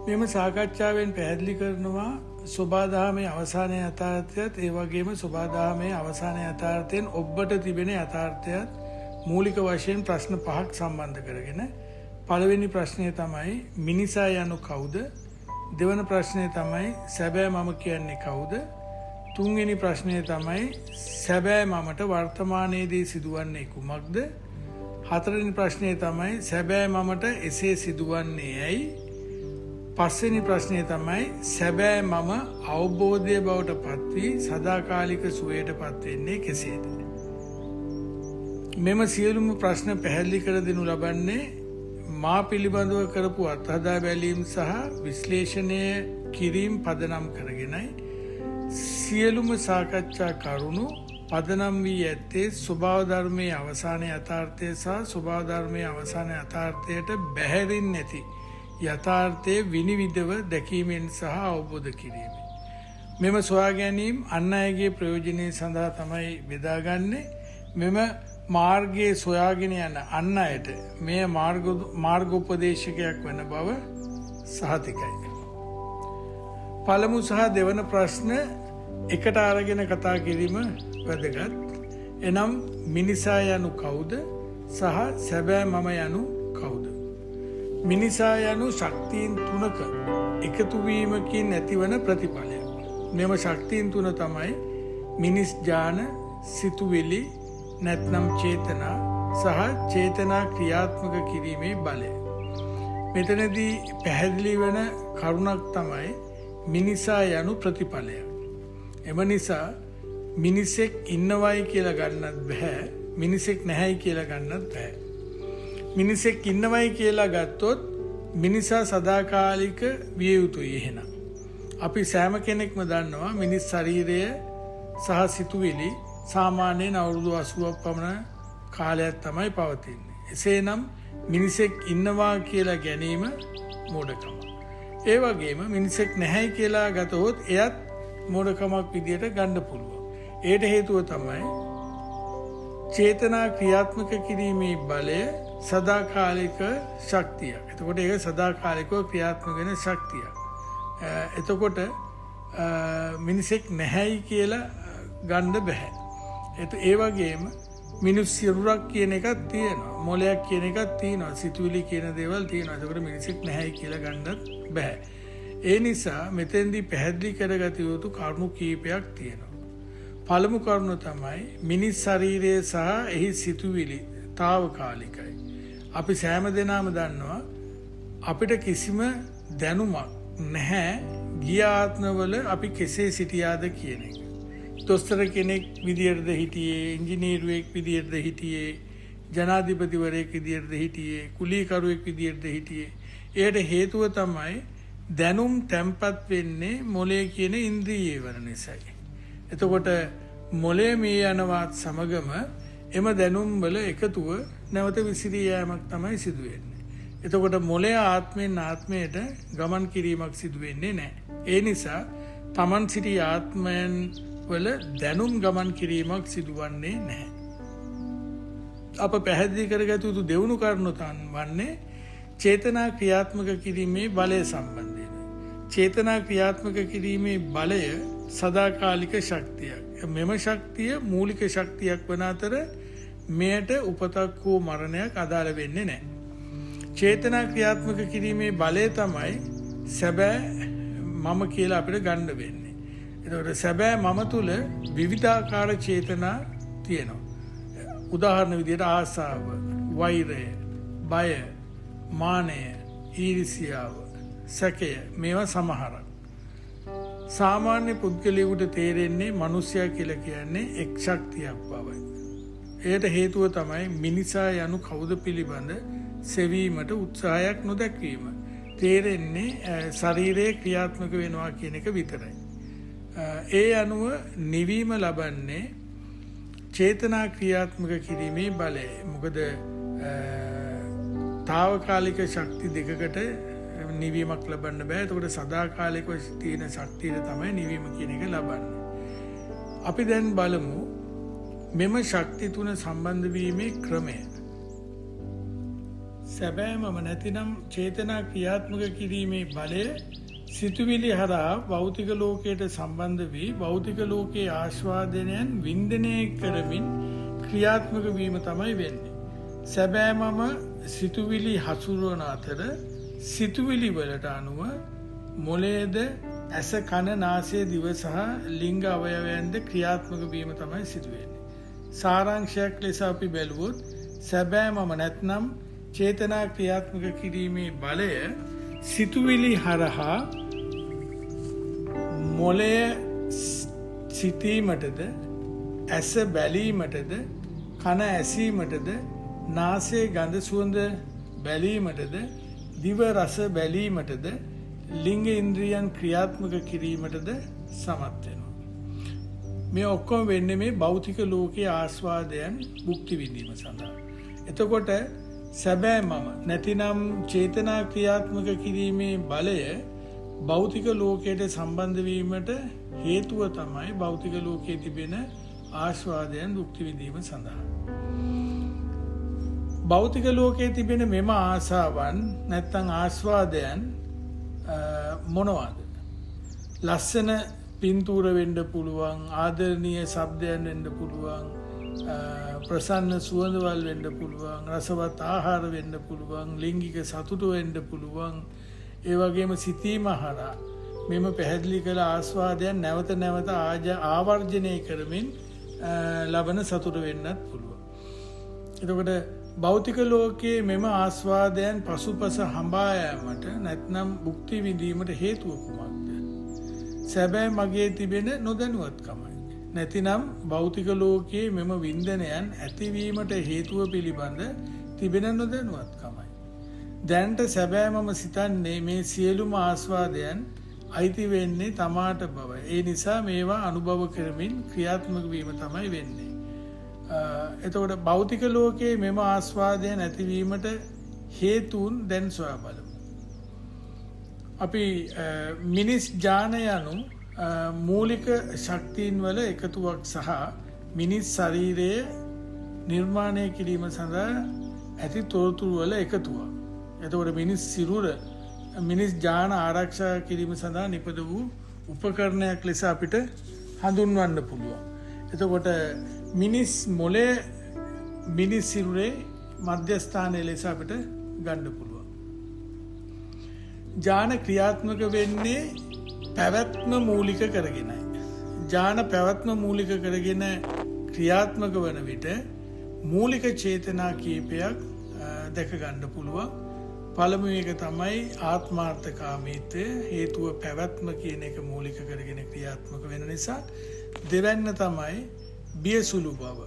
මෙම සාකච්ඡාවෙන් පැහැදිලි කරනවා සෝබාදහමේ අවසානයේ යථාර්ථයත් ඒ වගේම සෝබාදහමේ අවසානයේ යථාර්ථයෙන් ඔබට තිබෙන යථාර්ථයත් මූලික වශයෙන් ප්‍රශ්න පහක් සම්බන්ධ කරගෙන පළවෙනි ප්‍රශ්නය තමයි මිනිසා යනු කවුද? දෙවන ප්‍රශ්නය තමයි සැබෑ මම කියන්නේ කවුද? තුන්වෙනි ප්‍රශ්නය තමයි සැබෑ මමට වර්තමානයේදී සිදුවන්නේ කුමක්ද? හතරවෙනි ප්‍රශ්නය තමයි සැබෑ මමට එසේ සිදුවන්නේ ඇයි? පස්වෙනි ප්‍රශ්නය තමයි සැබෑ මම අවබෝධය බවට පත්වී සදාකාලික සුවයට පත්වෙන්නේ කෙසේද? මෙම සියලුම ප්‍රශ්න පැහැදිලි කර දෙනු ලබන්නේ මා පිළිබඳව කරපු අත්හදා බැලීම් සහ විශ්ලේෂණය කිරීම පදනම් කරගෙනයි සියලුම සාකච්ඡා කරුණු පදනම් වී ඇත්තේ ස්වභාව ධර්මයේ අවසානයේ යථාර්ථය සහ ස්වභාව ධර්මයේ අවසානයේ යථාර්ථයට බැහැරින් නැති යථාර්ථයේ විනිවිදව දැකීමෙන් සහ අවබෝධ කිරීමෙන් මෙම සොයා ගැනීම අන් අයගේ ප්‍රයෝජනය සඳහා තමයි බෙදාගන්නේ. මෙම මාර්ගයේ සොයාගෙන යන අන් අයට මෙය මාර්ගෝපදේශකයක් වන බව සහතිකයි. පළමු සහ දෙවන ප්‍රශ්න එකට අරගෙන කතා කිරීම වැදගත්. එනම් මිනිසා යනු කවුද සහ සැබෑ මම යනු කවුද? මිනිසා යනු ශක්තියින් තුනක එකතුවීමකින් ඇතිවන ප්‍රතිඵලය. මෙම ශක්තියින් තුන තමයි මිනිස් ඥාන, සිතුවිලි නැත්නම් චේතනා සහ චේතනා ක්‍රියාත්මක කිරීමේ බලය. මෙතනදී පැහැදිලි වන කරුණක් තමයි මිනිසා යනු ප්‍රතිඵලය. එම නිසා මිනිසෙක් ඉන්නවයි කියලා ගන්නත් බෑ, මිනිසෙක් නැහැයි කියලා ගන්නත් බෑ. මිනිසෙක් ඉන්නවයි කියලා ගත්තොත් මිනිසා සදාකාලික විය යුතුයි. එහෙනම් අපි සෑම කෙනෙක්ම දන්නවා මිනිස් ශරීරය සහ සිතුවිලි සාමාන්‍යයෙන් අවුරුදු 80ක් පමණ කාලයක් තමයි පවතින්නේ. එසේනම් මිනිසෙක් ඉන්නවා කියලා ගැනීම මෝඩකමක්. ඒ වගේම මිනිසෙක් නැහැයි කියලා ගතහොත් එයත් මෝඩකමක් විදියට ගන්න පුළුවන්. ඒට හේතුව තමයි චේතනා ක්‍රියාත්මක කිරීමේ බලය සදාකාලික ශක්තියක්. එතකොට ඒක සදාකාලිකව ක්‍රියාත්මක වෙන ශක්තියක්. එතකොට මිනිසෙක් නැහැයි කියලා ගන්න බෑ. ඒ වගේම මිනිස් සිරුරක් කියන එකක් තියෙනවා, මොලයක් කියන එකක් තියෙනවා, සිතුවිලි කියන දේවල් තියෙනවා. එතකොට මිනිසෙක් නැහැයි කියලා ගන්නත් බෑ. ඒ නිසා මෙතෙන්දී පැහැදිලි කරගත යුතු කරුණු කීපයක් තියෙනවා. පළමු කරුණ තමයි මිනිස් ශරීරය සහ එහි සිතුවිලි తాවකාලිකයි. අපි සෑම දෙනාම දන්නවා අපිට කිසිම දැනුමක් නැහැ ගිය ආත්මවල අපි කෙසේ සිටියාද කියන එක. දොස්තර කෙනෙක් විදියටද හිටියේ, ඉංජිනේරුවෙක් විදියටද හිටියේ, ජනාධිපතිවරයෙක් විදියටද හිටියේ, කුලීකරුවෙක් විදියටද හිටියේ. ඒකට හේතුව තමයි දැනුම් තැම්පත් වෙන්නේ මොලේ කියන ඉන්ද්‍රියේ වන නිසායි. එතකොට මොලේ මේ යනවත් සමගම එම දැනුම් වල එකතුව නැවත විසිරී යෑමක් තමයි සිදු වෙන්නේ. එතකොට මොලේ ආත්මෙන් ආත්මයට ගමන් කිරීමක් සිදු වෙන්නේ නැහැ. ඒ නිසා තමන් සිටි ආත්මයන් වල දැනුම් ගමන් කිරීමක් සිදුවන්නේ නැහැ. අප පැහැදිලි කරගත යුතු දෙවුණු කරුණ වන්නේ චේතනා ක්‍රියාත්මක කිරීමේ බලය සම්බන්ධයෙන්. චේතනා ක්‍රියාත්මක කිරීමේ බලය සදාකාලික ශක්තියක්. මෙම ශක්තිය මූලික ශක්තියක් වන අතර මෙයට උපතක් හෝ මරණයක් අදාළ වෙන්නේ නැහැ. චේතනා ක්‍රියාත්මක කිරීමේ බලය තමයි සැබෑ මම කියලා අපිට ගන්න වෙන්නේ. එතකොට සැබෑ මම තුල විවිධාකාර චේතනා තියෙනවා. උදාහරණ විදිහට ආසාව, වෛරය, බය, මානය, ඊර්ෂ්‍යාව, සැකය මේවා සමහරක්. සාමාන්‍ය පුද්ගලයෙකුට තේරෙන්නේ මිනිසයා කියලා කියන්නේ එක් ශක්තියක් බවයි. එයට හේතුව තමයි මිනිසා යනු කවුද පිළිබඳ සෙවීමට උත්සාහයක් නොදැක්වීම. තේරෙන්නේ ශරීරයේ ක්‍රියාත්මක වෙනවා කියන එක විතරයි. ඒ අනුව නිවීම ලබන්නේ චේතනා ක්‍රියාත්මක කිරීමේ බලය. මොකද తాවකාලික ශක්ති දෙකකට නිවීමක් ලබන්න බෑ. එතකොට සදාකාලිකව තියෙන ශක්තියට තමයි නිවීම කියන එක ලබන්නේ. අපි දැන් බලමු මෙම ශක්ති තුන සම්බන්ධ වීමේ ක්‍රමය. සැබෑමම නැතිනම් චේතනා ක්‍රියාත්මක කිරීමේ බලය සිතුවිලි හරහා භෞතික ලෝකයට සම්බන්ධ වී භෞතික ලෝකයේ ආස්වාදනයන් වින්දනය කරමින් ක්‍රියාත්මක වීම තමයි වෙන්නේ. සැබෑමම සිතුවිලි හසුරුවන අතර සිතුවිලි වලට අනුව මොළයේද ඇස කන නාසය දිව සහ ලිංග අවයවයන්ද ක්‍රියාත්මක වීම තමයි සිදුවෙන්නේ. සාරාංශයක් ලෙස අපි බැලුවොත් සැබෑමම නැත්නම් චේතනා ක්‍රියාත්මක කිරීමේ බලය සිතුවිලි හරහා මොළය සිතීමටද ඇස බැලීමටද කන ඇසීමටද නාසය ගඳ සුවඳ බැලීමටද දිව රස බැලීමටද ලිංග ඉන්ද්‍රියන් ක්‍රියාත්මක කිරීමටද සමත් වෙනවා. මේ ඔක්කොම වෙන්නේ මේ භෞතික ලෝකයේ ආස්වාදයන් භුක්ති විඳීම සඳහා. එතකොට සැබෑමම නැතිනම් චේතනා ක්‍රියාත්මක කිරීමේ බලය භෞතික ලෝකයට සම්බන්ධ වීමට හේතුව තමයි භෞතික ලෝකයේ තිබෙන ආස්වාදයන් භුක්ති විඳීම සඳහා. භෞතික ලෝකයේ තිබෙන මෙම ආසාවන් නැත්නම් ආස්වාදයන් මොනවාද? ලස්සන පින්තූර වෙන්න පුළුවන්, ආදරණීය ශබ්දයන් වෙන්න පුළුවන්, ප්‍රසන්න සුවඳවල් වෙන්න පුළුවන්, රසවත් ආහාර වෙන්න පුළුවන්, ලිංගික සතුට වෙන්න පුළුවන්. ඒ වගේම සිතීම හරහා මෙම පැහැදිලි කළ ආස්වාදයන් නැවත නැවත ආවර්ජනය කරමින් ලබන සතුට වෙන්නත් පුළුවන්. එතකොට භෞතික ලෝකයේ මෙම ආස්වාදයන් පසුපස හඹා යාමට නැත්නම් භුක්ති විඳීමට හේතුව කුමක්ද? සැබෑ මගේ තිබෙන නොදැනුවත්කමයි. නැතිනම් භෞතික ලෝකයේ මෙම වින්දනයන් ඇතිවීමට හේතුව පිළිබඳ තිබෙන නොදැනුවත්කමයි. දැනට සැබෑමම සිතන්නේ මේ සියලුම ආස්වාදයන් අයිති වෙන්නේ තමාට බවයි. ඒ නිසා මේවා අනුභව කරමින් ක්‍රියාත්මක වීම තමයි වෙන්නේ. එතකොට භෞතික ලෝකයේ මෙම ආස්වාදයන් ඇතිවීමට හේතුන් දැන් සොයා බලමු. අපි මිනිස් ඥාන යනු මූලික ශක්තියින් වල එකතුවක් සහ මිනිස් ශරීරයේ නිර්මාණය කිරීම සඳහා ඇති තොරතුරු වල එකතුවක්. එතකොට මිනිස් සිරුර මිනිස් ඥාන ආරක්ෂා කිරීම සඳහා නිපද වූ උපකරණයක් ලෙස අපිට හඳුන්වන්න පුළුවන්. එතකොට මිනිස් මොළය මිනිස් සිරුරේ මධ්‍යස්ථානය ලෙස අපිට ගන්න පුළුවන්. ඥාන ක්‍රියාත්මක වෙන්නේ පැවැත්ම මූලික කරගෙනයි. ඥාන පැවැත්ම මූලික කරගෙන ක්‍රියාත්මක වන විට මූලික චේතනා කීපයක් දැක ගන්න පුළුවන්. පළමුව එක තමයි ආත්මාර්ථකාමීත්වය. හේතුව පැවැත්ම කියන එක මූලික කරගෙන ක්‍රියාත්මක වෙන නිසා. දෙවැන්න තමයි බියසුළු බව.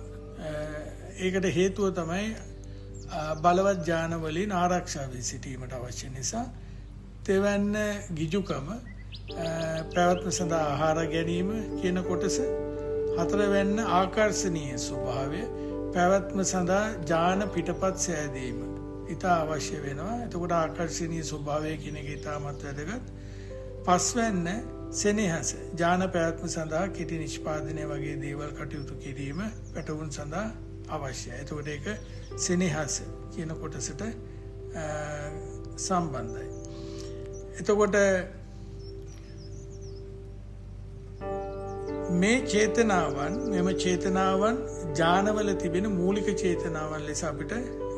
ඒකට හේතුව තමයි බලවත් ඥාන වලින් ආරක්ෂා වී සිටීමට අවශ්‍ය නිසා. තෙවැන්න ගිජුකම, පැවැත්ම සඳහා ආහාර ගැනීම කියන කොටස. හතරවැන්න ආකර්ශනීය ස්වභාවය, පැවැත්ම සඳහා ඥාන පිටපත් සෑදීම ඉතා අවශ්‍ය වෙනවා. එතකොට ආකර්ශනීය ස්වභාවය කියන එක ඉතාමත් වැදගත්. පස්වැන්න සෙනෙහස, ඥාන පැවැත්ම සඳහා කෙටි නිෂ්පාදනය වගේ දේවල් කටයුතු කිරීම පැටවුන් සඳහා අවශ්‍යයි. එතකොට ඒක සෙනෙහස කියන කොටසට සම්බන්ධයි. එතකොට මේ චේතනාවන් මෙම චේතනාවන් ඥානවල තිබෙන මූලික චේතනාවන් ලෙස අපිට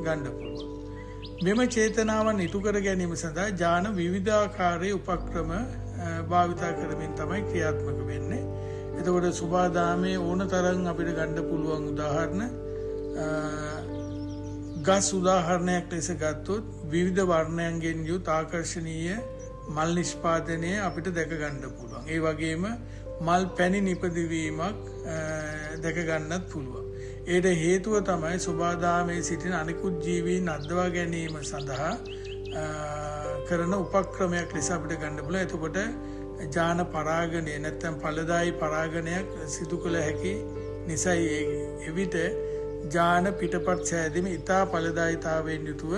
ගන්න පුළුවන්. මෙම චේතනාවන් ඉටු කර ගැනීම සඳහා ඥාන විවිධාකාරයේ උපක්‍රම භාවිතා කරමින් තමයි ක්‍රියාත්මක වෙන්නේ. එතකොට සුභාදාමයේ ඕන තරම් අපිට ගන්න පුළුවන් උදාහරණ ගස් උදාහරණයක් ලෙස ගත්තොත් විවිධ වර්ණයන්ගෙන් යුත් ආකර්ශනීය මල් නිෂ්පාදනය අපිට දැක ගන්න පුළුවන්. ඒ වගේම මල් පැණි නිපදවීමක් දැක ගන්නත් පුළුවන්. ඒට හේතුව තමයි සුභාදාමයේ සිටින අනිකුත් ජීවීන් අද්දවා ගැනීම සඳහා කරන උපක්‍රමයක් ලෙස අපිට ගන්න පුළුවන්. එතකොට ඥාන පරාගණය නැත්නම් ඵලදායි පරාගණයක් සිදු කළ හැකි නිසයි එවිට ඥාන පිටපත් සෑදීම ඉතා ඵලදායිතාවයෙන් යුතුව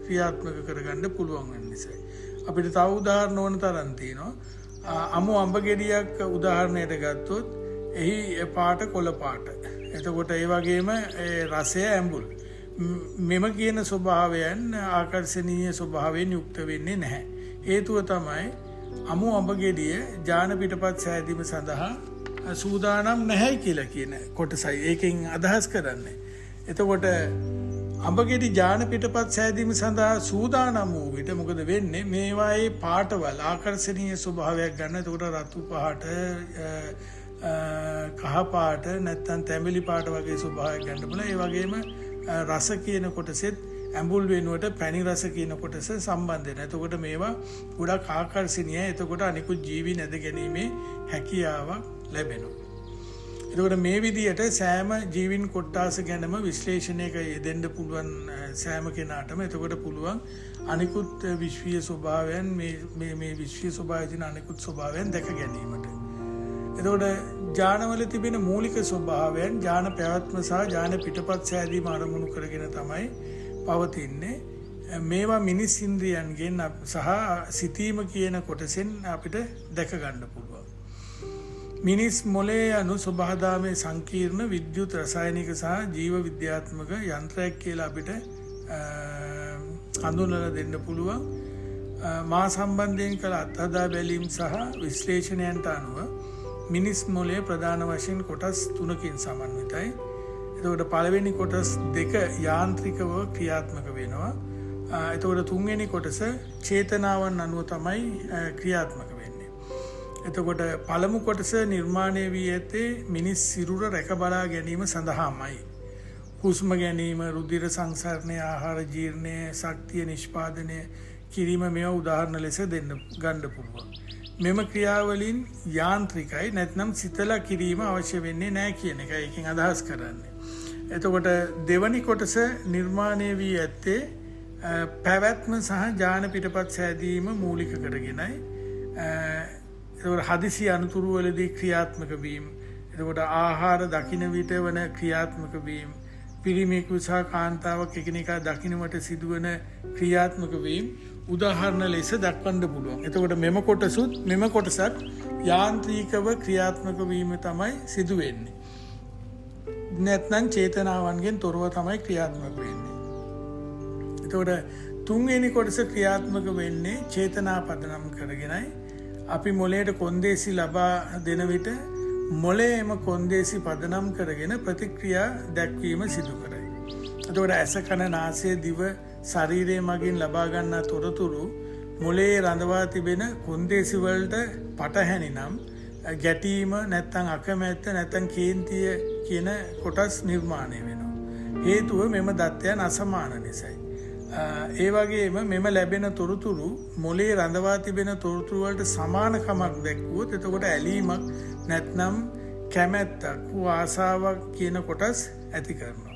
ක්‍රියාත්මක කරගන්න පුළුවන් වෙන නිසායි. අපිට තව උදාහරණ ඕන තරම් තියෙනවා. අමු අඹ ගෙඩියක් උදාහරණයට ගත්තොත් එහි පාට කොළ පාට. එතකොට ඒ වගේම රසය ඇඹුල්. මෙම කියන ස්වභාවයන් ආකර්ශනීය ස්වභාවයෙන් යුක්ත වෙන්නේ නැහැ. හේතුව තමයි අමු අඹගෙඩිය ජාන පිටපත් සෑදීම සඳහා සූදානම් නැහැ කියලා කියන කොටසයි ඒකෙන් අදහස් කරන්නේ. එතකොට අඹගෙඩි ජාන පිටපත් සෑදීම සඳහා සූදානම් වූ විට මොකද වෙන්නේ? මේවායේ පාටවල් ආකර්ශනීය ස්වභාවයක් ගන්න. එතකොට රතු පාට, කහ පාට නැත්නම් තැඹිලි පාට වගේ ස්වභාවයක් ගන්න පුළුවන්. ඒ වගේම රස කියන කොටසෙත් ඇඹුල් වෙනුවට පැණි රස කියන කොටස සම්බන්ධ වෙනවා. එතකොට මේවා ගොඩක් ආකර්ශනීයයි. එතකොට අනිකුත් ජීවි නැද ගැනීමේ හැකියාවක් ලැබෙනවා. එතකොට මේ විදිහට සෑම ජීවින් කොට්ටාස ගැනම විශ්ලේෂණයක යෙදෙන්න පුළුවන් සෑම කෙනාටම. එතකොට පුළුවන් අනිකුත් විශ්වීය ස්වභාවයන් මේ විශ්වීය ස්වභාවයේ තියෙන අනිකුත් ස්වභාවයන් දැක ගැනීමට. එතකොට ඥානවල තිබෙන මූලික ස්වභාවයන් ඥාන පැවැත්ම සහ ඥාන පිටපත් සෑදීම අරමුණු කරගෙන තමයි පවතින්නේ. මේවා මිනිස් ඉන්ද්‍රියන්ගෙන් සහ සිතීම කියන කොටසෙන් අපිට දැක ගන්න පුළුවන්. මිනිස් මොළයේ අනු ස්වභාවයේ සංකීර්ණ විද්‍යුත් රසායනික සහ ජීව විද්‍යාත්මක යන්ත්‍රයක් කියලා අපිට හඳුන්වලා දෙන්න පුළුවන්. මා සම්බන්ධයෙන් කළ අත්හදා බැලීම් සහ විශ්ලේෂණයන්ට අනුව මිනිස් මොළය ප්‍රධාන වශයෙන් කොටස් 3කින් සමන්විතයි. එතකොට පළවෙනි කොටස් 2 යාන්ත්‍රිකව ක්‍රියාත්මක වෙනවා. එතකොට තුන්වෙනි කොටස චේතනාවන් අනුව තමයි ක්‍රියාත්මක වෙන්නේ. එතකොට පළමු කොටස නිර්මාණය වී ඇත්තේ මිනිස් සිරුර රැක බලා ගැනීම සඳහාමයි. හුස්ම ගැනීම, රුධිර සංසරණය, ආහාර ජීර්ණය, ශක්තිය නිෂ්පාදනය කිරීම මේවා උදාහරණ ලෙස ගන්න පුළුවන්. මෙම ක්‍රියාවලින් යාන්ත්‍රිකයි නැත්නම් සිතලා කිරීම අවශ්‍ය වෙන්නේ නැහැ කියන එකයි එකෙන් අදහස් කරන්නේ. එතකොට දෙවනි කොටස නිර්මාණය වී ඇත්තේ පැවැත්ම සහ ඥාන පිටපත් සෑදීම මූලික කරගෙනයි. එතකොට හදිසි අනුතුරු වලදී ක්‍රියාත්මක වීම, එතකොට ආහාර දකින්න විට වන ක්‍රියාත්මක වීම, පිරිමියෙකු සහ කාන්තාවක් එකිනෙකා දකින්නට සිදුවන ක්‍රියාත්මක වීම උදාහරණ ලෙස දක්වන්න පුළුවන්. එතකොට මෙම කොටසත් යාන්ත්‍රිකව ක්‍රියාත්මක වීම තමයි සිදු වෙන්නේ. නැත්නම් චේතනාවන්ගෙන් තොරව තමයි ක්‍රියාත්මක වෙන්නේ. එතකොට තුන්වෙනි කොටස ක්‍රියාත්මක වෙන්නේ චේතනා පදනම් කරගෙනයි. අපි මොළයට කොන්දේසි ලබා දෙන විට මොළයේම කොන්දේසි පදනම් කරගෙන ප්‍රතික්‍රියා දැක්වීම සිදු කරයි. එතකොට ඇස, කන, නාසය, දිව, ශරීරය මගින් ලබා ගන්නා තොරතුරු මොළයේ රඳවා තිබෙන කොන්දේසි වලට පටහැනි නම් ගැටීම නැත්නම් අකමැත්ත නැත්නම් කේන්තිය කියන කොටස් නිර්මාණය වෙනවා. හේතුව මෙම දත්තයන් අසමාන නිසායි. ඒ වගේම මෙම ලැබෙන තොරතුරු මොළයේ රඳවා තිබෙන තොරතුරු වලට සමානකමක් දැක්වුවොත් එතකොට ඇලීමක් නැත්නම් කැමැත්තක් ආසාවක් කියන කොටස් ඇති කරනවා.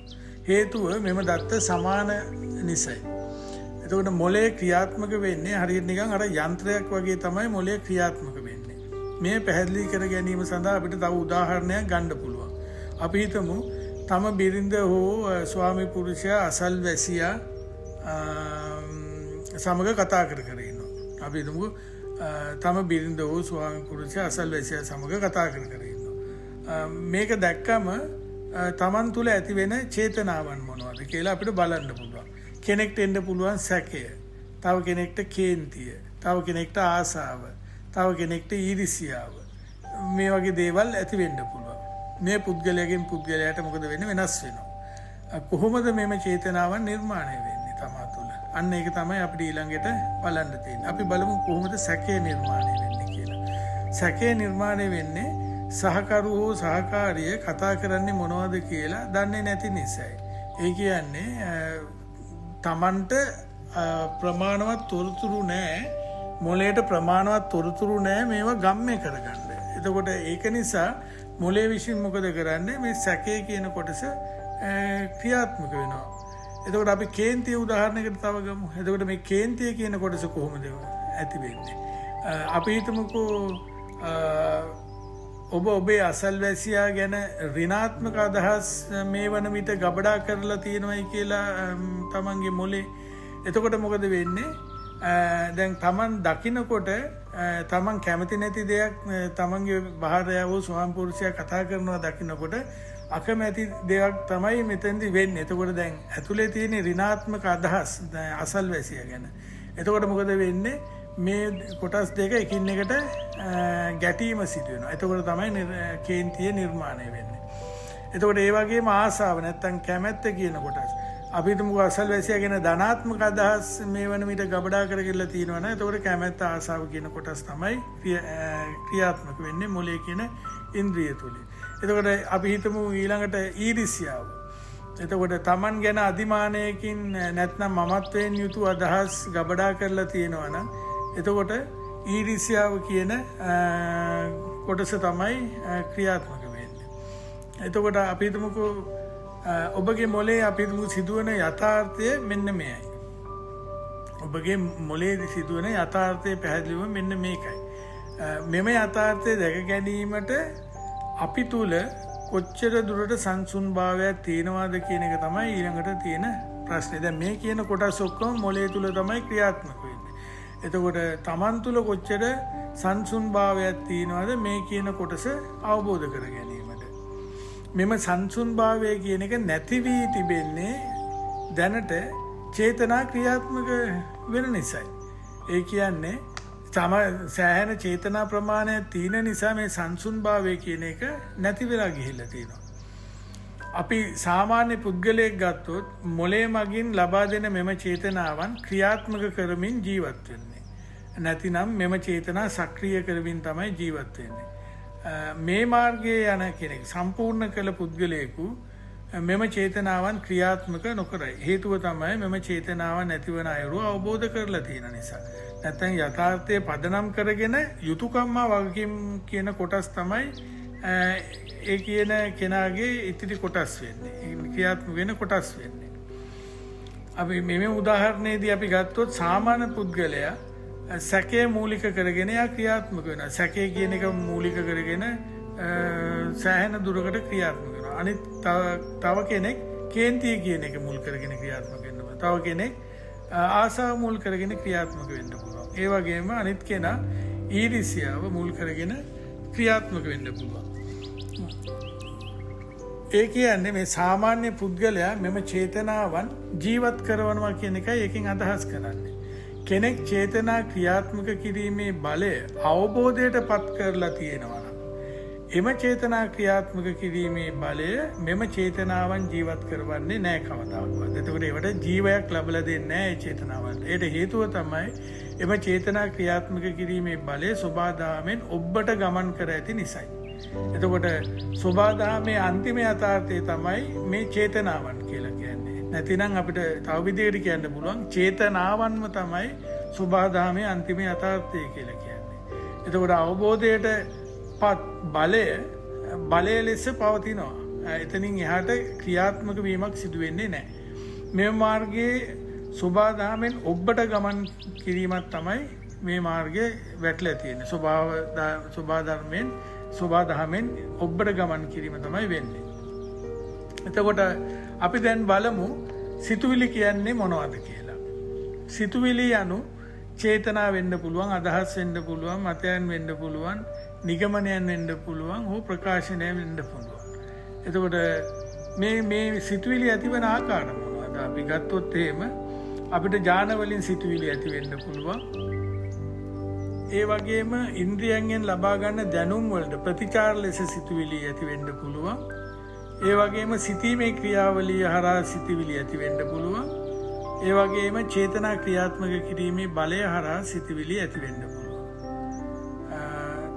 හේතුව මෙම දත්ත සමාන නිසායි. එතකොට මොළය ක්‍රියාත්මක වෙන්නේ හරියට නිකන් අර යන්ත්‍රයක් වගේ තමයි මොළය ක්‍රියාත්මක වෙන්නේ. මේ පැහැදිලි කර ගැනීම සඳහා අපිට තව උදාහරණයක් ගන්න පුළුවන්. අපි හිතමු තම බිරිඳ හෝ ස්වාමි පුරුෂයා අසල්වැසියා සමග කතා කර ඉන්නවා. අපි හිතමු තම බිරිඳ හෝ ස්වාමි පුරුෂයා අසල්වැසියා සමග කතා කර ඉන්නවා. මේක දැක්කම තමන් තුළ ඇති වෙන චේතනාවන් මොනවද කියලා අපිට බලන්න පුළුවන්. කෙනෙක්ට එන්න පුළුවන් සැකය, තව කෙනෙක්ට කේන්තිය, තව කෙනෙක්ට ආසාව, තව කෙනෙක්ට ඊර්ෂ්‍යාව. මේ වගේ දේවල් ඇති වෙන්න පුළුවන්. මේ පුද්ගලයාගෙන් පුද්ගලයාට මොකද වෙන්නේ? වෙනස් වෙනවා. කොහොමද මේ චේතනාවන් නිර්මාණය වෙන්නේ තමා තුළ? අන්න ඒක තමයි අපිට ඊළඟට බලන්න තියෙන්නේ. අපි බලමු කොහොමද සැකය නිර්මාණය වෙන්නේ කියලා. සැකය නිර්මාණය වෙන්නේ සහකරු හෝ සහකාරිය කතා කරන්නේ මොනවද කියලා දන්නේ නැති නිසායි. ඒ කියන්නේ තමන්ට ප්‍රමාණවත් තොරතුරු නැහැ, මොළයට ප්‍රමාණවත් තොරතුරු නැහැ මේවා ගම්මේ කරගන්න. එතකොට ඒක නිසා මොළය විසින් මොකද කරන්නේ? මේ සැකය කියන කොටස ක්‍රියාත්මක වෙනවා. එතකොට අපි කේන්තිය උදාහරණයකට තව ගමු. එතකොට මේ කේන්තිය කියන කොටස කොහොමද ඇති වෙන්නේ? අපි හිතමුකෝ ඔබේ අසල්වැසියා ගැන ඍණාත්මක අදහස් මේ වන විට ගබඩා කරලා තියෙනවයි කියලා තමන්ගේ මොලේ. එතකොට මොකද වෙන්නේ? දැන් තමන් දකින්නකොට තමන් කැමති නැති දෙයක් තමන්ගේ භාර්යාව ස්වාමි පුරුෂයා කතා කරනවා දකින්නකොට අකමැති දෙයක් තමයි මෙතෙන්දි වෙන්නේ. එතකොට දැන් ඇතුලේ තියෙන ඍණාත්මක අදහස් අසල්වැසියා ගැන. එතකොට මොකද වෙන්නේ? මේ කොටස් දෙක එකින් එකට ගැටීම සිදු වෙනවා. එතකොට තමයි කේන්තිය නිර්මාණය වෙන්නේ. එතකොට ඒ වගේම ආසාව නැත්තම් කැමැත්ත කියන කොටස් අපි හිතමු අසල්වැසියා ගැන ධනාත්මක අදහස් මේ වන විට ගබඩා කරගෙන තියෙනවා නේද? එතකොට කැමැත්ත ආසාව කියන කොටස් තමයි ක්‍රියාත්මක වෙන්නේ මොලේ කියන ඉන්ද්‍රිය තුලින්. එතකොට අපි හිතමු ඊළඟට ඊර්ෂ්‍යාව. එතකොට Taman ගැන අදිමානයකින් නැත්නම් මමත්වයෙන් යුතු අදහස් ගබඩා කරලා තියෙනවා නම් එතකොට ඊර්ෂ්‍යාව කියන කොටස තමයි ක්‍රියාත්මක වෙන්නේ. එතකොට අපි හිතමුකෝ ඔබගේ මොලේ අපි හිතමු සිදුවන යථාර්ථය මෙන්න මෙයයි. ඔබගේ මොලේ සිදුවන යථාර්ථය පැහැදිලිවම මෙන්න මේකයි. මෙම යථාර්ථය දැක ගැනීමට අපි තුල කොච්චර දුරට සංසුන්භාවයක් තියෙනවද කියන එක තමයි ඊළඟට තියෙන ප්‍රශ්නේ. දැන් මේ කියන කොටස් ඔක්කොම මොලේ තුල තමයි ක්‍රියාත්මක වෙන්නේ. එතකොට Taman තුල කොච්චර සංසුන්භාවයක් තියෙනවද මේ කියන කොටස අවබෝධ කර ගැනීමට. මෙම සංසුන්භාවය කියන එක නැති වී තිබෙන්නේ දැනට චේතනා ක්‍රියාත්මක වෙන නිසායි. ඒ කියන්නේ සෑහෙන චේතනා ප්‍රමාණයක් තියෙන නිසා මේ සංසුන්භාවය කියන එක නැති වෙලා ගිහිල්ලා තියෙනවා. අපි සාමාන්‍ය පුද්ගලයෙක් ගත්තොත් මොලේ මගින් ලබා දෙන මෙම චේතනාවන් ක්‍රියාත්මක කරමින් ජීවත් වෙන්නේ. නැතිනම් මෙම චේතනා සක්‍රිය කරමින් තමයි ජීවත් වෙන්නේ. මේ මාර්ගයේ යන කෙනෙක් සම්පූර්ණ කළ පුද්ගලයෙකු මෙම චේතනාවන් ක්‍රියාත්මක නොකරයි. හේතුව තමයි මෙම චේතනාවන් නැතිවන අයුරු අවබෝධ කරලා තියෙන නිසා. නැත්නම් යථාර්ථය පදනම් කරගෙන යුතුයකම්ම වගකීම් කියන කොටස් තමයි ඒ කියන කෙනාගේ ඉතිරි කොටස් වෙන්නේ. ක්‍රියාත්මක වෙන කොටස් වෙන්නේ. අපි මේ උදාහරණයේදී අපි ගත්තොත් සාමාන්‍ය පුද්ගලයා සැකේ මූලික කරගෙන යා ක්‍රියාත්මක වෙනවා. සැකේ කියන එක මූලික කරගෙන සෑහෙන දුරකට ක්‍රියාත්මක වෙනවා. අනිත් තව කෙනෙක් කේන්තිය කියන එක මුල් කරගෙන ක්‍රියාත්මක වෙනවා. තව කෙනෙක් ආසාව මුල් කරගෙන ක්‍රියාත්මක වෙන්න පුළුවන්. ඒ වගේම අනිත් කෙනා ඊර්ෂ්‍යාව මුල් කරගෙන ක්‍රියාත්මක වෙන්න පුළුවන්. ඒ කියන්නේ මේ සාමාන්‍ය පුද්ගලයා මෙම චේතනාවන් ජීවත් කරනවා කියන එකයි එකකින් අදහස් කරන්නේ. කෙනෙක් චේතනා ක්‍රියාත්මක කිරීමේ බලය අවබෝධයට පත් කරලා තියෙනවා නම් එම චේතනා ක්‍රියාත්මක කිරීමේ බලය මෙම චේතනාවන් ජීවත් කරවන්නේ නැහැ කවදාවත්. එතකොට ඒවට ජීවයක් ලැබලා දෙන්නේ නැහැ ඒ චේතනාවන්ට. ඒට හේතුව තමයි එම චේතනා ක්‍රියාත්මක කිරීමේ බලය සෝබාදාමෙන් ඔබට ගමන් කර ඇති නිසායි. එතකොට සෝබාදාමේ අන්තිම යථාර්ථය තමයි මේ චේතනාවන් කියලා කියන්නේ. නැතිනම් අපිට තව විදිහකට කියන්න පුළුවන් චේතනාවන්ම තමයි සෝබාදාමේ අන්තිම යථාර්ථය කියලා කියන්නේ. එතකොට අවබෝධයට පත් බලය ලෙස පවතිනවා. එතනින් එහාට ක්‍රියාත්මක වීමක් සිදු වෙන්නේ නැහැ. මේ මාර්ගයේ සෝබාදාමෙන් ඔබට ගමන් කිරීමක් තමයි මේ මාර්ගයේ වැටලා තියෙන්නේ. සෝබාදහමෙන් ඔබට ගමන් කිරීම තමයි වෙන්නේ. එතකොට අපි දැන් බලමු සිතුවිලි කියන්නේ මොනවද කියලා. සිතුවිලි යනු චේතනා වෙන්න පුළුවන්, අදහස් වෙන්න පුළුවන්, මතයන් වෙන්න පුළුවන්, නිගමනයන් වෙන්න පුළුවන්, හෝ ප්‍රකාශනය වෙන්න පුළුවන්. එතකොට මේ සිතුවිලි ඇතිවන ආකාර මොනවද? අපි ගත්තොත් එහෙම අපිට ඥාන වලින් සිතුවිලි ඇති වෙන්න පුළුවන්. ඒ වගේම ඉන්ද්‍රියයන්ගෙන් ලබා ගන්න දැනුම් වලට ප්‍රතිචාර ලෙස සිතුවිලි ඇති වෙන්න පුළුවන්. ඒ වගේම සිතීමේ ක්‍රියාවලිය හරහා සිතුවිලි ඇති වෙන්න පුළුවන්. ඒ වගේම චේතනා ක්‍රියාත්මක කිරීමේ බලය හරහා සිතුවිලි ඇති වෙන්න පුළුවන්.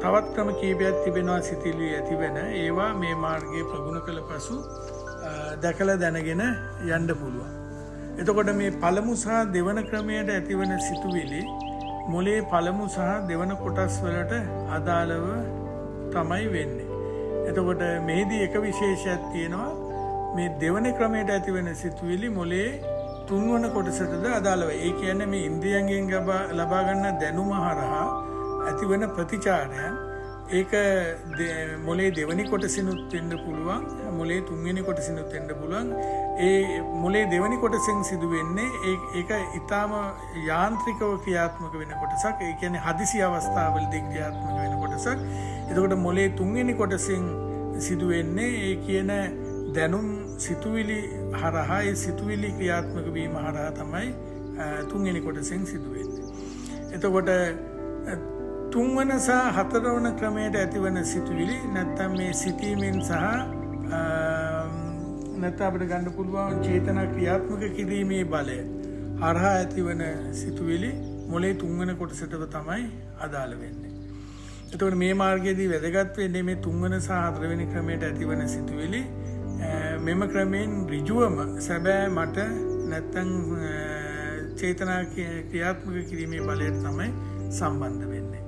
තවත් ක්‍රම කීපයක් තිබෙනවා සිතුවිලි ඇති වෙන. ඒවා මේ මාර්ගයේ ප්‍රගුණ කළ පසු දැකලා දැනගෙන යන්න පුළුවන්. එතකොට මේ පළමු සහ දෙවන ක්‍රමයට ඇතිවන සිතුවිලි මොලේ පළමු සහ දෙවන කොටස් වලට අදාළව තමයි වෙන්නේ. එතකොට මෙහිදී එක විශේෂයක් තියෙනවා. මේ දෙවන ක්‍රමයට ඇතිවෙන සිතුවිලි මොලේ තුන්වන කොටසටද අදාළව. ඒ කියන්නේ මේ ඉන්ද්‍රියයන්ගෙන් ලබා ගන්න දැනුම හරහා ඇතිවන ප්‍රතිචාරයන් ඒක මොලේ දෙවනි කොටසිනුත් වෙන්න පුළුවන්, මොලේ තුන්වෙනි කොටසිනුත් වෙන්න පුළුවන්. ඒ මොලේ දෙවනි කොටසෙන් සිදු වෙන්නේ ඒක ඊටාම යාන්ත්‍රිකව ක්‍රියාත්මක වෙන කොටසක්. ඒ කියන්නේ හදිසි අවස්ථාවලදී ක්‍රියාත්මක වෙන කොටසක්. එතකොට මොලේ තුන්වෙනි කොටසෙන් සිදුවෙන්නේ ඒ කියන දැනුම් සිතුවිලි හරහා ඒ සිතුවිලි ක්‍රියාත්මක වීම හරහා තමයි තුන්වෙනි කොටසෙන් සිදුවෙන්නේ. එතකොට තුන්වන සහ හතරවන ක්‍රමයට ඇතිවන සිතුවිලි නැත්තම් මේ සිතීමෙන් සහ නැත්නම් අපිට ගන්න පුළුවන් චේතනා ක්‍රියාත්මක කිරීමේ බලය හරහා ඇතිවන සිතුවිලි මොලේ තුන්වන කොටසට තමයි අදාළ වෙන්නේ. එතකොට මේ මාර්ගයේදී වැදගත් වෙන්නේ මේ තුන්වන සහ හතරවෙනි ක්‍රමයට ඇතිවන සිතුවිලි මෙම ක්‍රමයෙන් ඍජුවම සැබෑ මට නැත්තම් චේතනා ක්‍රියාත්මක කිරීමේ බලයට තමයි සම්බන්ධ වෙන්නේ.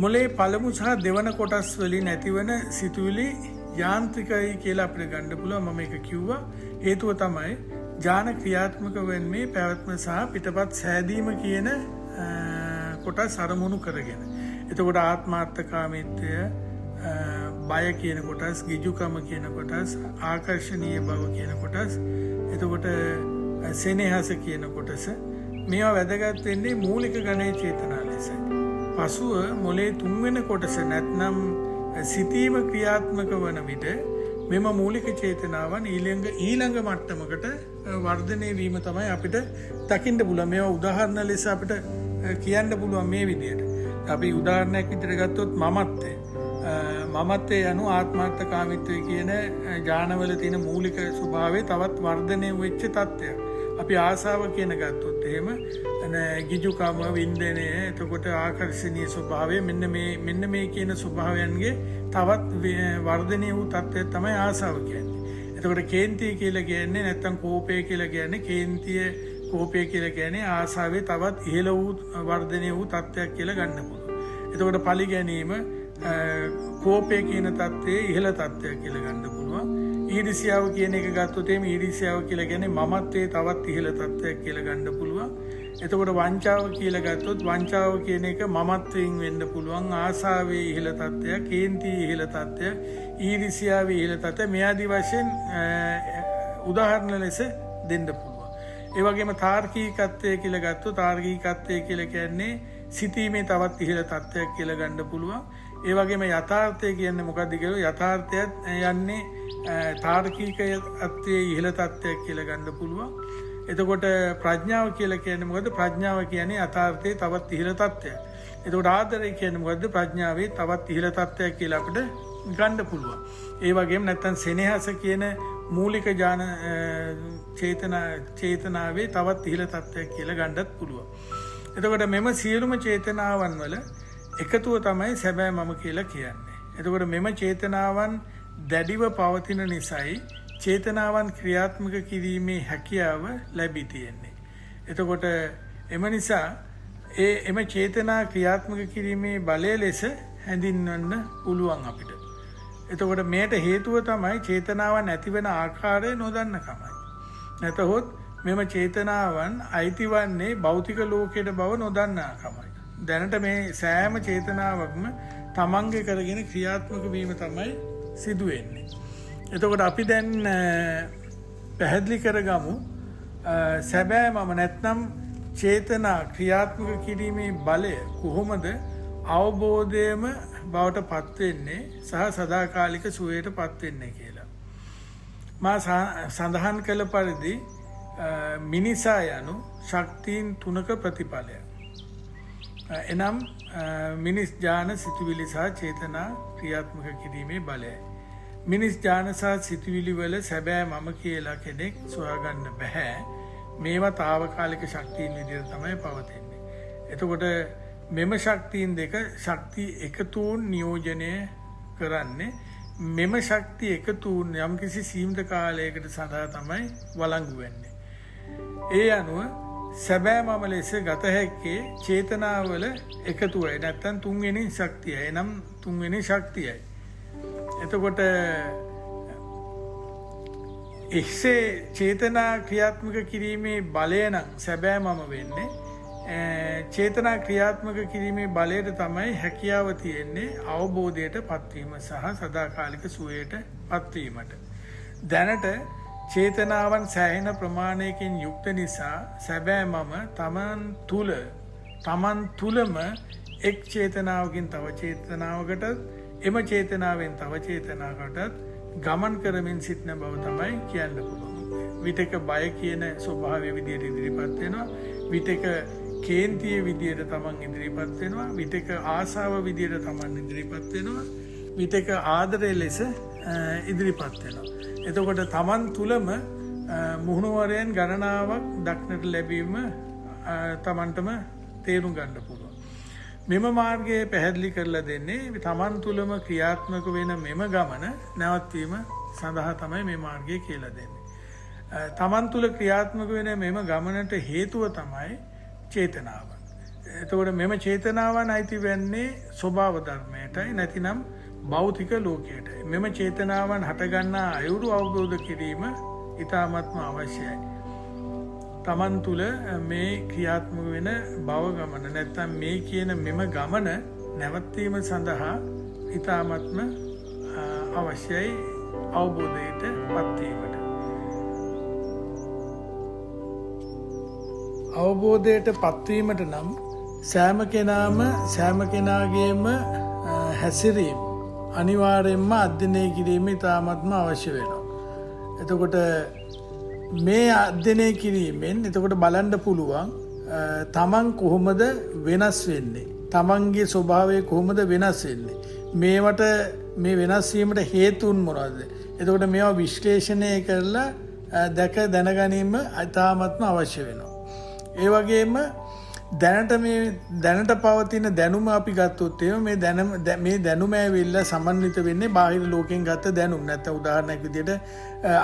මොලේ පළමු සහ දෙවන කොටස් වලින් ඇතිවන සිතුවිලි යාන්ත්‍රිකයි කියලා අපිට ගන්න පුළුවන්. මම ඒක කිව්වා. හේතුව තමයි ඥාන ක්‍රියාත්මක වෙන්නේ පැවැත්ම සහ පිටපත් සෑදීම කියන කොටස් අරමුණු කරගෙන. එතකොට ආත්මාර්ථකාමීත්වය, බය කියන කොටස්, ගිජුකම කියන කොටස්, ආකර්ෂණීය බව කියන කොටස්, එතකොට සෙනෙහස කියන කොටස මේවා වැදගත් වෙන්නේ මූලික ගණයේ චේතනා ලෙසයි. පසුව මොලේ තුන්වෙනි කොටස නැත්නම් සිතීම ක්‍රියාත්මක වන විට මෙම මූලික චේතනාවන් ඊළඟ මට්ටමකට වර්ධනය වීම තමයි අපිට දකින්න පුළුවන්. මේවා උදාහරණ ලෙස අපිට කියන්න පුළුවන් මේ විදිහට. අපි උදාහරණයක් විදිහට ගත්තොත් මමත්වයේ යනු ආත්මාර්ථකාමීත්වය කියන ඥානවල තියෙන මූලික ස්වභාවය තවත් වර්ධනය වෙච්ච තත්ත්වයක්. අපි ආසාව කියන ගත්තොත් එහෙම ගිජුකම, වින්දනය, එතකොට ආකර්ෂණීය ස්වභාවය මෙන්න මේ කියන ස්වභාවයන්ගේ තවත් වර්ධනය වූ තත්ත්වය තමයි ආසාව කියන්නේ. එතකොට කේන්තිය කියලා කියන්නේ නැත්තම් කෝපය කියලා කියන්නේ කෝපය කියලා කියන්නේ ආසාවේ තවත් ඉහළ වූ වර්ධනය වූ තත්ත්වයක් කියලා ගන්න පුළුවන්. එතකොට පලි ගැනීම කෝපය කියන තත්ත්වයේ ඉහළ තත්ත්වයක් කියලා ගන්න පුළුවන්. ඊර්ෂ්‍යාව කියන එක ගත්තොත් එimhe ඊර්ෂ්‍යාව කියලා කියන්නේ මමත්වයේ තවත් ඉහළ තත්ත්වයක් කියලා ගන්න පුළුවන්. එතකොට වංචාව කියලා ගත්තොත් වංචාව කියන එක මමත්වයෙන් වෙන්න පුළුවන්. ආසාවේ ඉහළ තත්ත්වයක්, කේන්තියේ ඉහළ තත්ත්වයක්, ඊර්ෂ්‍යාවේ ඉහළ තත්ත්වයක් මේ ආදි වශයෙන් උදාහරණ ලෙස දෙන්න පුළුවන්. ඒ වගේම තාර්කිකත්වය කියලා ගත්තොත් තාර්කිකත්වය කියලා කියන්නේ සිතීමේ තවත් ඉහළ තත්ත්වයක් කියලා ගන්න පුළුවන්. ඒ වගේම යථාර්ථය කියන්නේ මොකක්ද කියලා යථාර්ථයත් යන්නේ තාර්කිකත්වයේ ඉහළ තත්ත්වයක් කියලා ගන්න පුළුවන්. එතකොට ප්‍රඥාව කියලා කියන්නේ මොකද්ද? ප්‍රඥාව කියන්නේ යථාර්ථයේ තවත් ඉහළ තත්ත්වයක්. එතකොට ආදරය කියන්නේ මොකද්ද? ප්‍රඥාවේ තවත් ඉහළ තත්ත්වයක් කියලා අපිට ගන්න පුළුවන්. ඒ වගේම නැත්තම් සෙනෙහස කියන මූලික ඥාන චේතනාවේ තවත් ඉහළ තත්ත්වයක් කියලා ගන්නත් පුළුවන්. එතකොට මෙම සියලුම චේතනාවන් වල එකතුව තමයි සැබෑ මම කියලා කියන්නේ. එතකොට මෙම චේතනාවන් දැඩිව පවතින නිසායි චේතනාවන් ක්‍රියාත්මක කිරීමේ හැකියාව ලැබී තියෙන්නේ. එතකොට එම නිසා එම චේතනා ක්‍රියාත්මක කිරීමේ බලය ලෙස හැඳින්වන්න පුළුවන් අපිට. එතකොට මේට හේතුව තමයි චේතනාවන් ඇතිවන ආකාරය නොදන්නකමයි. නැතහොත් මෙම චේතනාවන් අයිතිවන්නේ භෞතික ලෝකයට බව නොදන්නාකමයි. දැනට මේ සෑම චේතනාවක්ම තමන්ගේ කරගෙන ක්‍රියාත්මක වීම තමයි සිදුවෙන්නේ. එතකොට අපි දැන් පැහැදිලි කරගමු සැබෑ මම නැත්නම් චේතනා ක්‍රියාත්මක කිරීමේ බලය කොහොමද අවබෝධයම බවට පත්වෙන්නේ සහ සදාකාලික සුවයට පත්වෙන්නේ කියලා. මා සඳහන් කළ පරිදි මිනිසා යනු ශක්තියින් තුනක ප්‍රතිඵලයක්. එනම් මිනිස් ඥාන, සිතුවිලි සහ චේතනා ක්‍රියාත්මක කිරීමේ බලයයි. මිනිස් ඥාන සහ සිතුවිලි වල සැබෑ මම කියලා කෙනෙක් සොයාගන්න බෑ. මේවා తాවකාලික ශක්තියින් විදිහට තමයි පවතින්නේ. එතකොට මෙම ශක්තියින් දෙක ශක්තිය එකතුන් නියෝජනය කරන්නේ මෙම ශක්තිය එකතුන් යම්කිසි සීමිත කාලයකට සඳහා තමයි වළංගු වෙන්නේ. ඒ අනුව සැබෑ මම ලෙස ගත හැක්කේ චේතනාවල එකතුවයි නැත්තම් තුන්වෙනි ශක්තියයි. එනම් තුන්වෙනි ශක්තියයි. එතකොට එසේ චේතනා ක්‍රියාත්මක කිරීමේ බලය නම් සැබෑ මම වෙන්නේ. චේතනා ක්‍රියාත්මක කිරීමේ බලයට තමයි හැකියාව තියෙන්නේ අවබෝධයට පත්වීම සහ සදාකාලික සුවයට පත්වීමට. දැනට චේතනාවන් සෑහෙන ප්‍රමාණයකින් යුක්ත නිසා සැබෑ මම තමන් තුලම එක් චේතනාවකින් තව චේතනාවකට එම චේතනාවෙන් තව චේතනාවකටත් ගමන් කරමින් සිටින බව තමයි කියන්න පුළුවන්. විතක බය කියන ස්වභාවය විදියට ඉදිරිපත් වෙනවා. විතක කේන්තිය විදියට තමන් ඉදිරිපත් වෙනවා. විතක ආසාව විදියට තමන් ඉදිරිපත් වෙනවා. විතක ආදරය ලෙස ඉදිරිපත් වෙනවා. එතකොට තමන් තුළම මුහුණුවරයන් ගණනාවක් දක්නට ලැබීම තමන්ටම තේරුම් ගන්න පුළුවන්. මෙම මාර්ගයේ පැහැදිලි කරලා දෙන්නේ තමන් තුළම ක්‍රියාත්මක වෙන මෙම ගමන නැවත්වීම සඳහා තමයි මේ මාර්ගය කියලා දෙන්නේ. තමන් තුළ ක්‍රියාත්මක වෙන මෙම ගමනට හේතුව තමයි චේතනාව. එතකොට මෙම චේතනාවන් අයිති වෙන්නේ ස්වභාව ධර්මයටයි නැතිනම් භෞතික ලෝකයටයි. මෙම චේතනාවන් හටගන්නා අයුරු අවබෝධ කිරීම ඉතාමත්ම අවශ්‍යයි. තමන් තුළ මේ ක්‍රියාත්මක වෙන භව ගමන නැත්තම් මේ කියන මෙම ගමන නැවත්වීම සඳහා ඉතාමත්ම අවශ්‍යයි අවබෝධයට පත්වීමට. අවබෝධයට පත්වීමට නම් සෑම කෙනාගේම හැසිරීම අනිවාර්යෙන්ම අධ්‍යයනය කිරීම ඉතාමත්ම අවශ්‍ය වෙනවා. එතකොට මේ අධ්‍යයනය කිරීමෙන් එතකොට බලන්න පුළුවන් තමන් කොහොමද වෙනස් වෙන්නේ, තමන්ගේ ස්වභාවය කොහොමද වෙනස් වෙන්නේ, මේවට මේ වෙනස් වීමට හේතුන් මොනවද. එතකොට මේවා විශ්ලේෂණය කරලා දැක දැනගැනීම ඉතාමත්ම අවශ්‍ය වෙනවා. ඒ වගේම දැනට පවතින දැනුම අපි ගත්තොත් මේ දැනුම ඇවිල්ලා සමන්විත වෙන්නේ බාහිර ලෝකෙන් ගත්ත දැනුම්. නැත්නම් උදාහරණයක් විදිහට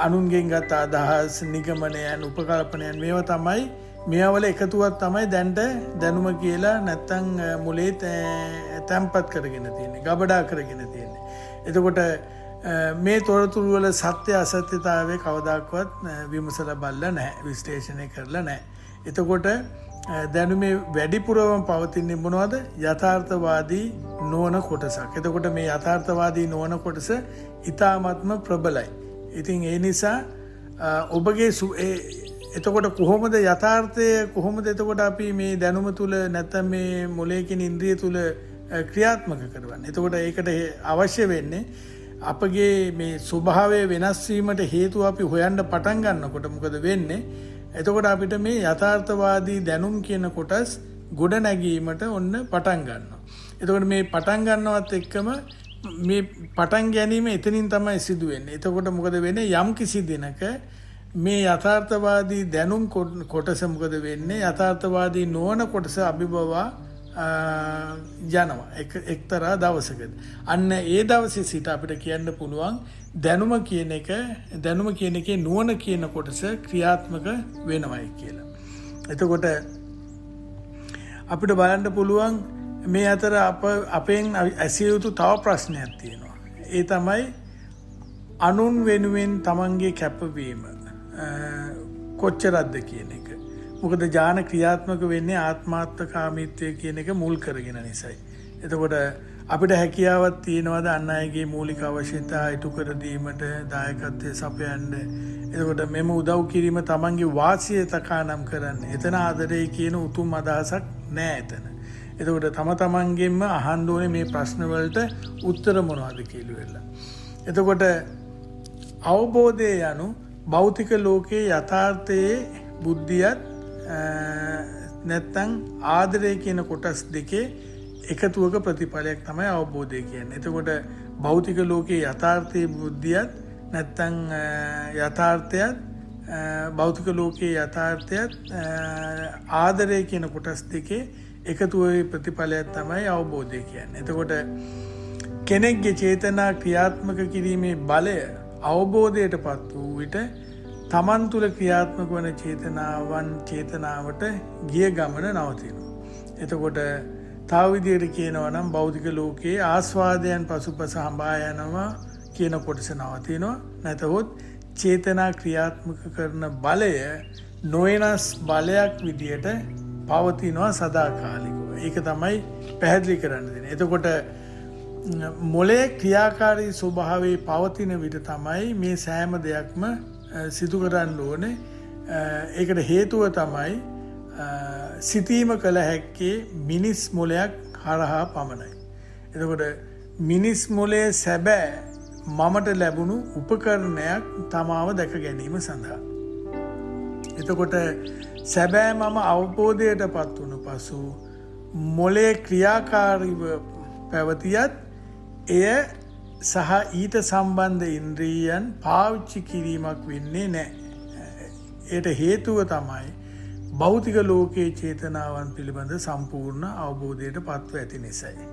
අනුන්ගෙන් ගත්ත අදහස්, නිගමනයන්, උපකල්පනයන් මේවා තමයි මේවල එකතුවක් තමයි දැනුම කියලා නැත්නම් මුලේ තැම්පත් කරගෙන තියෙන්නේ, ගබඩා කරගෙන තියෙන්නේ. එතකොට මේ තොරතුරු වල සත්‍ය අසත්‍යතාවය කවදාකවත් විමසලා බලලා නැහැ, විශ්ලේෂණය කරලා නැහැ. එතකොට දැනුමේ වැඩිපුරවම පවතින්නේ මොනවද? යථාර්ථවාදී නොවන කොටසක්. එතකොට මේ යථාර්ථවාදී නොවන කොටස ඉතාමත්ම ප්‍රබලයි. ඉතින් ඒ නිසා ඔබගේ එතකොට කොහොමද යථාර්ථය කොහොමද එතකොට අපි මේ දැනුම තුල නැත්නම් මේ මොලේ කියන ඉන්ද්‍රිය තුල ක්‍රියාත්මක කරවන්නේ? එතකොට ඒකට අවශ්‍ය වෙන්නේ අපගේ මේ ස්වභාවය වෙනස් වීමට හේතුව අපි හොයන්න පටන් ගන්නකොට මොකද වෙන්නේ? එතකොට අපිට මේ යථාර්ථවාදී දැනුම් කියන කොටස් ගොඩ නැගීමට ඔන්න පටන් ගන්නවා. එතකොට මේ පටන් ගන්නවත් එක්කම මේ පටන් ගැනීම එතනින් තමයි සිදු වෙන්නේ. එතකොට මොකද වෙන්නේ? යම් කිසි දිනක මේ යථාර්ථවාදී දැනුම් කොටස මොකද වෙන්නේ? යථාර්ථවාදී නොවන කොටස අභිබවා යනවා එක්තරා දවසකදී. අන්න ඒ දවසේ සිට අපිට කියන්න පුළුවන් දැනුම කියන එකේ නුවණ කියන කොටස ක්‍රියාත්මක වෙනවයි කියලා. එතකොට අපිට බලන්න පුළුවන් මේ අතර අපෙන් ඇසිය යුතු තව ප්‍රශ්නයක් තියෙනවා. ඒ තමයි අනුන් වෙනුවෙන් තමන්ගේ කැපවීම කොච්චරක්ද කියන එක. මොකද ඥාන ක්‍රියාත්මක වෙන්නේ ආත්මාර්ථකාමීත්වය කියන එක මුල් කරගෙන නිසායි. එතකොට අපිට හැකියාවක් තියෙනවද අන් අයගේ මූලික අවශ්‍යතා ඉටු කර දීමට, දායකත්වයේ සපයන්න. එතකොට මෙම උදව් කිරීම තමන්ගේ වාසිය තකානම් කරන්න. එතන ආදරේ කියන උතුම් අදහසක් නෑ එතන. එතකොට තමන්ගෙන්ම අහන්න ඕනේ මේ ප්‍රශ්න වලට උත්තර මොනවද කියලා. එතකොට අවබෝධය යනු භෞතික ලෝකයේ යථාර්ථයේ බුද්ධියත් නැත්තම් ආදරය කියන කොටස් දෙකේ එකතුවක ප්‍රතිඵලයක් තමයි අවබෝධය කියන්නේ. එතකොට භෞතික ලෝකයේ යථාර්ථයේ බුද්ධියත් නැත්තම් යථාර්ථයත් භෞතික ලෝකයේ යථාර්ථයත් ආදරය කියන කොටස් දෙකේ එකතුවේ ප්‍රතිඵලයක් තමයි අවබෝධය කියන්නේ. එතකොට කෙනෙක්ගේ චේතනා ක්‍රියාත්මක කිරීමේ බලය අවබෝධයටපත් වූ විට තමන් තුළ ක්‍රියාත්මක වන චේතනාවට ගිය ගමන නවතිනවා. එතකොට තව විදිහට කියනවා නම් භෞතික ලෝකයේ ආස්වාදයන් පසුපස හඹා යනවා කියන කොටස නවතිනවා. නැතහොත් චේතනා ක්‍රියාත්මක කරන බලය නොවෙනස් බලයක් විදියට පවතිනවා සදාකාලිකව. ඒක තමයි පැහැදිලි කරන්න දෙන්නේ. එතකොට මොලේ ක්‍රියාකාරී ස්වභාවයේ පවතින විට තමයි මේ සෑම දෙයක්ම සිදු කරන්න ඕනේ. ඒකට හේතුව තමයි සිතීම කළ හැක්කේ මිනිස් මොලයක් හරහා පමණයි. එතකොට මිනිස් මොලේ සැබෑ මමට ලැබුණු උපකරණයක් තමාව දැක ගැනීම සඳහා. එතකොට සැබෑ මම අවබෝධයට පත් වුණු පසු මොලේ ක්‍රියාකාරීව පැවතියත් එය සහ ඊට සම්බන්ධ ඉන්ද්‍රියයන් පාවිච්චි කිරීමක් වෙන්නේ නැහැ. ඒට හේතුව තමයි භෞතික ලෝකයේ චේතනාවන් පිළිබඳ සම්පූර්ණ අවබෝධයට පත්ව ඇති නිසායි.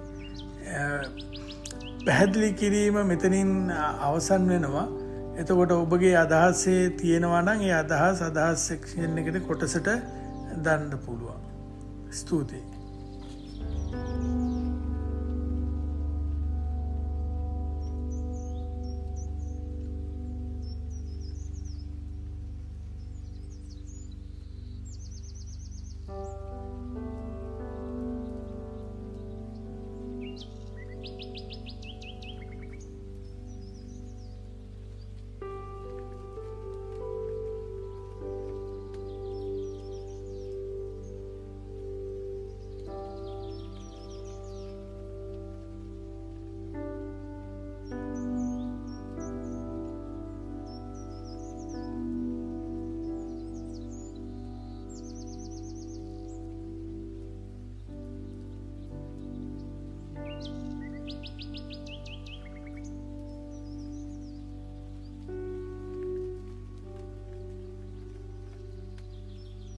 පැහැදිලි කිරීම මෙතනින් අවසන් වෙනවා. එතකොට ඔබගේ අදහසේ තියෙනවා නම් ඒ අදහස් සෙක්ෂන් එකට කොටසට දාන්න පුළුවන්. ස්තුතියි.